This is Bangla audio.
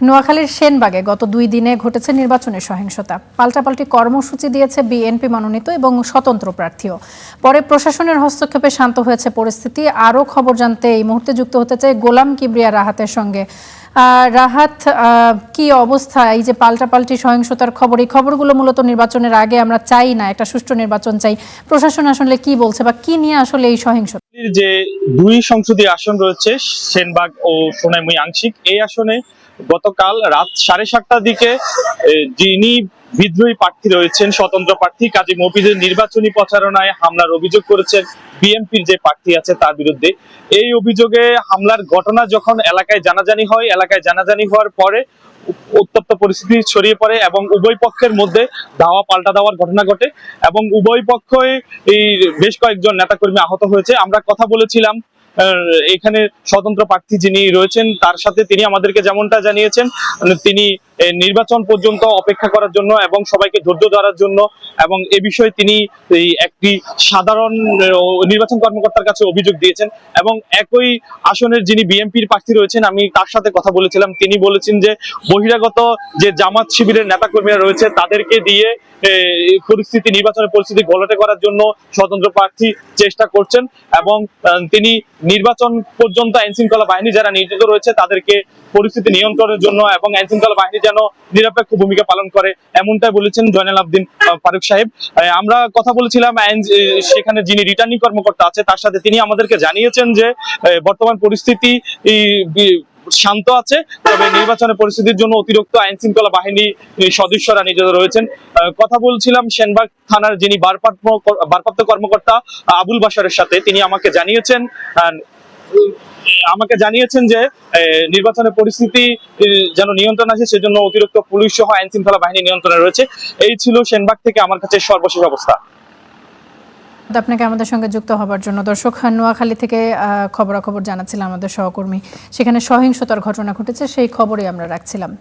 নোয়াখালীর সেনবাগে গত 2 দিনে ঘটেছে নির্বাচনের সহিংসতা। পাল্টাপাল্টি কর্মসূচি দিয়েছে বিএনপি মনোনীত এবং স্বতন্ত্র প্রার্থীও। পরে প্রশাসনের হস্তক্ষেপে শান্ত হয়েছে পরিস্থিতি। আরও খবর জানতে এই মুহূর্তে যুক্ত হতে চাই গোলাম কিবরিয়া রাহাতের সঙ্গে। রাহাত, কি অবস্থা? এই যে পাল্টাপাল্টি সহিংসতার খবর, এই খবরগুলো মূলত নির্বাচনের আগে আমরা চাই না, একটা সুষ্ঠু নির্বাচন চাই। প্রশাসন আসলে কি বলছে বা কি নিয়ে আসলে এই সহিংসতা? যে 2 সংসদীয় আসন রয়েছে, সেনবাগ ও সোনাইমুড়ি আংশিক, এই আসনে গতকাল রাত 7:30টার দিকে যিনি বিদ্রোহী প্রার্থী রয়েছেন, স্বতন্ত্র প্রার্থী কাজী মফিজের নির্বাচনী প্রচারণায় হামলার অভিযোগ করেছেন বিএনপির যে প্রার্থী আছে তার বিরুদ্ধে। এই অভিযোগে হামলার ঘটনা যখন এলাকায় জানাজানি হয়, এলাকায় জানাজানি হওয়ার পরে উত্তপ্ত পরিস্থিতি ছড়িয়ে পড়ে এবং উভয় পক্ষের মধ্যে ধাওয়া পাল্টা দেওয়ার ঘটনা ঘটে এবং উভয় পক্ষই এই বেশ কয়েকজন নেতাকর্মী আহত হয়েছে। আমরা কথা বলেছিলাম এখানে স্বতন্ত্র প্রার্থী যিনি রয়েছেন তার সাথে, তিনি আমাদেরকে যেমনটা জানিয়েছেন তিনি নির্বাচন পর্যন্ত অপেক্ষা করার জন্য এবং সবাইকে ধৈর্য ধরার জন্য, এবং এ বিষয়ে তিনি একটি সাধারণ নির্বাচন কর্মকর্তার কাছে অভিযোগ দিয়েছেন। এবং একই আসনের যিনি বিএনপির প্রার্থী রয়েছেন, আমি তার সাথে কথা বলেছিলাম, তিনি বলেছেন যে বহিরাগত যে জামাত শিবিরের নেতাকর্মীরা রয়েছে তাদেরকে দিয়ে নির্বাচনের পরিস্থিতি ঘোলাটে করার জন্য স্বতন্ত্র প্রার্থী চেষ্টা করছেন এবং তিনি নির্বাচন পর্যন্ত আইন শৃঙ্খলা বাহিনী যারা নিয়োজিত রয়েছে তাদেরকে পরিস্থিতি নিয়ন্ত্রণের জন্য এবং আইন শৃঙ্খলা বাহিনী যেন নিরপেক্ষ ভূমিকা পালন করে, এমনটাই বলেছেন জয়নাল আবদিন ফারুক সাহেব। আমরা কথা বলেছিলাম সেখানে যিনি রিটার্নিং কর্মকর্তা আছে তার সাথে, তিনি আমাদেরকে জানিয়েছেন যে বর্তমান পরিস্থিতি শান্ত আছে, তবে নির্বাচনের পরিস্থিতির জন্য অতিরিক্ত আইন শৃঙ্খলা বাহিনী সদস্যরা নিয়োজিত রয়েছেন। কথা বলছিলাম সেনবাগ থানার যিনি ভারপ্রাপ্ত কর্মকর্তা আবুল বাশারের সাথে, তিনি আমাকে জানিয়েছেন যে নির্বাচনের পরিস্থিতি যেন নিয়ন্ত্রণ আসে সেজন্য অতিরিক্ত পুলিশ সহ আইন শৃঙ্খলা বাহিনী নিয়ন্ত্রণে রয়েছে। এই ছিল সেনবাগ থেকে আমার কাছে সর্বশেষ অবস্থা। আপনাকে আমাদের সঙ্গে যুক্ত হবার জন্য। দর্শক, নোয়াখালী থেকে খবরাখবর জানাচ্ছিলাম আমাদের সহকর্মী, সেখানে সহিংসতার ঘটনা ঘটেছে, সেই খবরই আমরা রাখছিলাম।